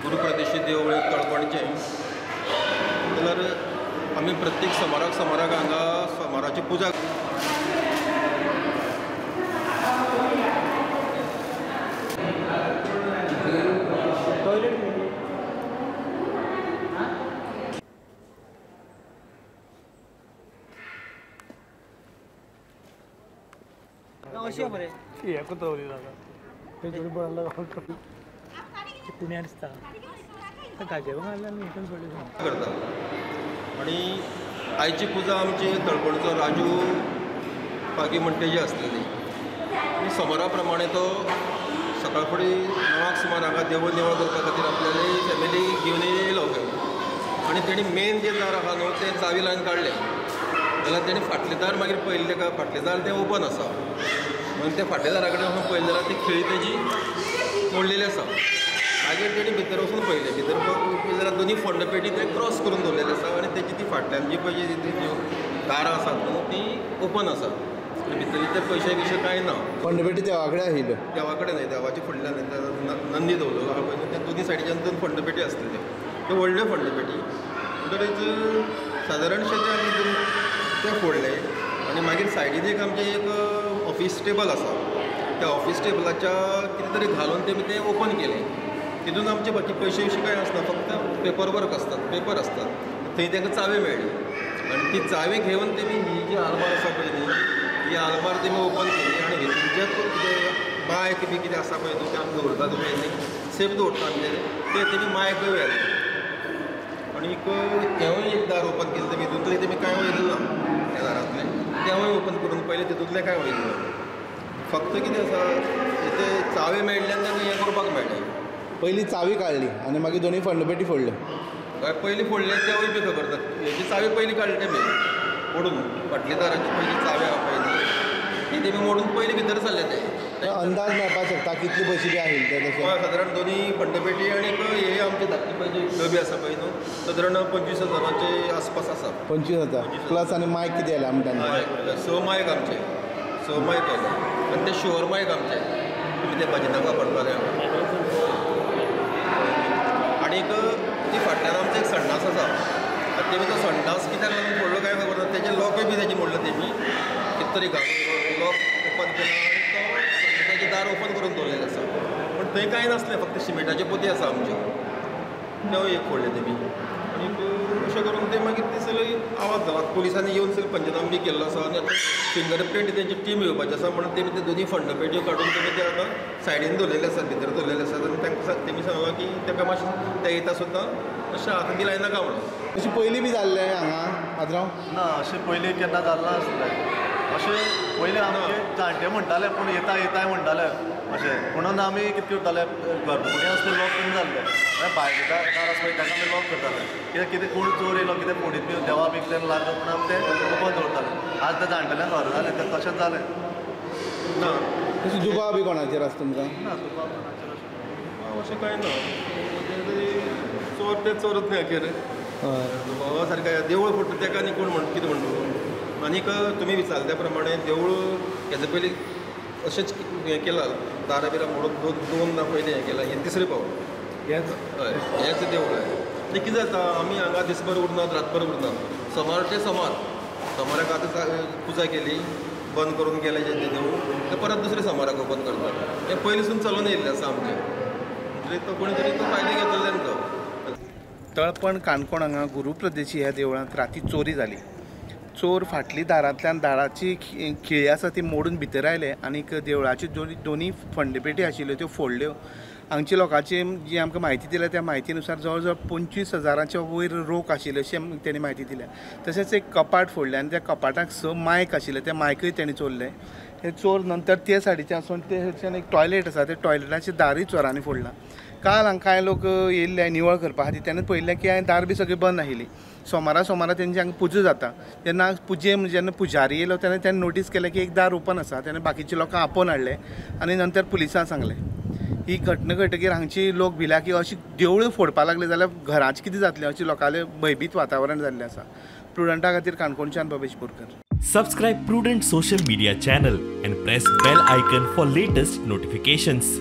गुरुप्रदेशी देवूळ तळपणचे जाल्यार आमी प्रत्येक सोमाराक हांगा सोमाराची पुजा करता आणि आयची पुजा आमची तळपणचो राजू पागी म्हणटे आसलेली आणि सोमारा प्रमाणे तो सकाळ फुडें 9 सुमार हांगा देवूळ निवळ करपा खातीर आपल्याली फॅमिली घेवन येयलो आणि तेणी मेन जे दार आहा न्हू तें चावी लावन काडलें जाल्यार तेणी फाटलें दार मागीर पळयलें काय फाटलें दार तें ओपन आसा म्हणून ते फाटल्या दारा कडेन वचून पळयलें जाल्यार ती खिळी तेजी मोडलेली आसा मागीर तेणी भितर वचून पळयलें भितर पळयलें जाल्यार दोनी फंड पेटी ते क्रॉस करून दवरलेली आसा आनी तेजी ती फाटल्यान जी पळय जी दारां आसात न्हू ती ओपन आसा आनी भितरली ते पयशे बिशे कांय ना फंड पेटी देवा कडेन आशिल्ल्यो देवा कडेन न्हय देवाच्या फुडल्यान नंदी दवरलेलो आहा पळय ते दोनी सायडीच्यान दोन फंड पेटी आसलेल्यो त्यो व्हडल्यो फंड पेटी म्हणटरीच सादारणशे ते फोडले आनी मागीर सायडीन एक आमचें एक ऑफिस टेबल आसा त्या ऑफिस टेबलाच्या कितें तरी घालून तेमी तें ओपन केलें तितून आमचे बाकी पयशे बिशे कांय आसना फक्त पेपर वर्क आसतात पेपर आसतात थंय तांकां चावी मेळ्ळी आनी ती चावी घेवन तेमी ही जी आलमार आसा पळय न्ही ही आलमार तेमी ओपन केली आनी हितून जे कितें मायक बी कितें आसा पळय न्हू तें आमी दवरतात पळय न्ही सेफ दवरता आमी ते तेमी मायक व्हेले आनीक तेंवूय एक दार ओपन केलें तेमी हितूंतलें तेमी कांय वयलें ना त्या दारांतलें तेंवूय ओपन करून पयलें तितूंतलें कांय वयलें ना फक्त कितें आसा ते चावी मेळिल्ल्यान तेंका हें करपाक मेळ्ळें पयलीं चावी काडली आनी मागीर दोनी फंडपेटी फोडल्यो हय पयलीं फोडले तेवूय बी खबर ना हेची चावी पयलीं काडली तेमी मोडून फाटल्या दाराची पयलीं चावी आहा पळय ती तेमी मोडून पयलीं भितर सरले ते अंदाज मेळपाक शकता कितले पयशे बी आशिल्ले ते तशें हय सादारण दोनी फंडपेटी आनीक हे आमचे धाकटे पळय जे डबे आसा पळय न्हू सादारण 25,000चे आसपास आसा 25,000 प्लस आनी मायक कितें येलें म्हणटा हय 6 मायक आमचे 6 मायक येले आनी ते शुअर मायक आमचे तुमी ते भजनाक वापरताले आनीक ती फाटल्यान आमचो एक संडास आसा तेमी तो संडास कित्याक लागून फोडलो काय खबर ना तेजे लॉकूय बी तेजे मोडलो तेमी कितें तरी घालून लॉक ओपन केलो आनी तो तेजें दार ओपन करून दवरलेलें आसा पूण थंय कांय नासलें फक्त सिमेंटाचे पोती आसा आमच्यो तेवूय एक फोडले तेमी आनीक अशें करून ते मागीर ते सगळे आवाज जाला पुलिसांनी येवन सगळे पंचनाम बी केल्लो आसा आनी आतां फिंगर प्रिंट तेंची टीम येवपाची आसा म्हणून तेमी ते दोनी फंड पेट्यो काडून तेमी ते आतां सायडीन दवरलेले आसात भितर दवरलेले आसात आनी तांकां तेमी सांगलां की तांकां मातशें ते येता सुद्दां अशें हातांत बी लायनाका म्हणून अशें पयलीं बी जाल्लें हांगा पात्रांव ना अशें पयलीं केन्ना जाल्लें नासलें अशें पयलीं आमचे जाणटे म्हणटाले पूण येताय म्हणटाले अशें म्हणून आमी कितें करताले घरपुणी आसता लॉक करून जाल्ले भायर दार आसा पळय ताका आमी लॉक करताले कित्याक कितें कोण चोर येयलो कितें फोडीत बी देवा बी कितें लागलो म्हणून आमी तें ओपन दवरताले आज त्या जाणटेल्यांक घर जालें तें तशेंच जालें ना तशें जुबाब बी कोणाचेर आसा तुमकां ना तुका कोणाचेर अशें कांय ना चोर ते चोरूच न्ही आखेर बाबा सारकें देवूळ फोडटा तेका आनी कोण म्हणटा कितें म्हणटा आनीक तुमी विचारले त्या प्रमाणे देवूळ हेजे पयलीं अशेंच हें केलां दारां बिरां मोडून दोनदा पयलीं हें केलां हें तिसरें पावट हेंच देवूळ आनी कितें जाता आमी हांगा दिसभर उरनात रातभर उरनात सोमार ते सोमाराक आतां पुजा केली बंद करून गेले जे देवूळ ते परत दुसऱ्या सोमाराक ओपन करतात हें पयलींसून चलून येयल्लें आसा आमचें म्हणजे तो कोणी तरी तो फायदो घेतलेल्यान तो तळपण काणकोण हांगा गुरुप्रदेशी ह्या देवळांत राती चोरी जाली चोर फाटली दारांतल्यान दाराची खिळी आसा ती मोडून भितर आयले आनीक देवळाच्यो दोनी फंडपेटी आशिल्ल्यो त्यो फोडल्यो हांगच्या लोकांची जी आमकां म्हायती दिल्या त्या म्हायतीनुसार जवळ जवळ 25,000च्या वयर रोख आशिल्ले अशें तेणी म्हायती दिल्या तशेंच एक कपाट फोडलें आनी त्या कपाटाक 6 मायक आशिल्ले ते मायकूय तेणी चोरले हे चोर नंतर ते सायडीच्यान आसून ते एक टॉयलेट आसा त्या टॉयलेटाचें दारूय चोरांनी फोडलां काल हांगा कांय लोक येयल्ले निवळ करपा खातीर तेन्ना पळयलें की हांवें दार बी सगळी बंद आशिल्ली. सोमारा तेंची हांगा पुजा जाता तेन्ना जेन्ना पुजारी येयलो तेन्ना ताणें नोटीस केलें की एक दार ओपन आसा. तेन्ना बाकीच्या लोकांक आपोवन हाडले आनी नंतर पुलिसांक सांगलें. ही घटना घडटकीर हांगची लोक भिल्या की अशी देवळां फोडपाक लागले जाल्यार घराचें कितें जातलें अशें लोकांलें भयभीत वातावरण जाल्लें आसा. प्रुडंटा खातीर काणकोणच्यान Bhavesh Borkar. Subscribe Prudent social media channel and press bell icon for latest notifications.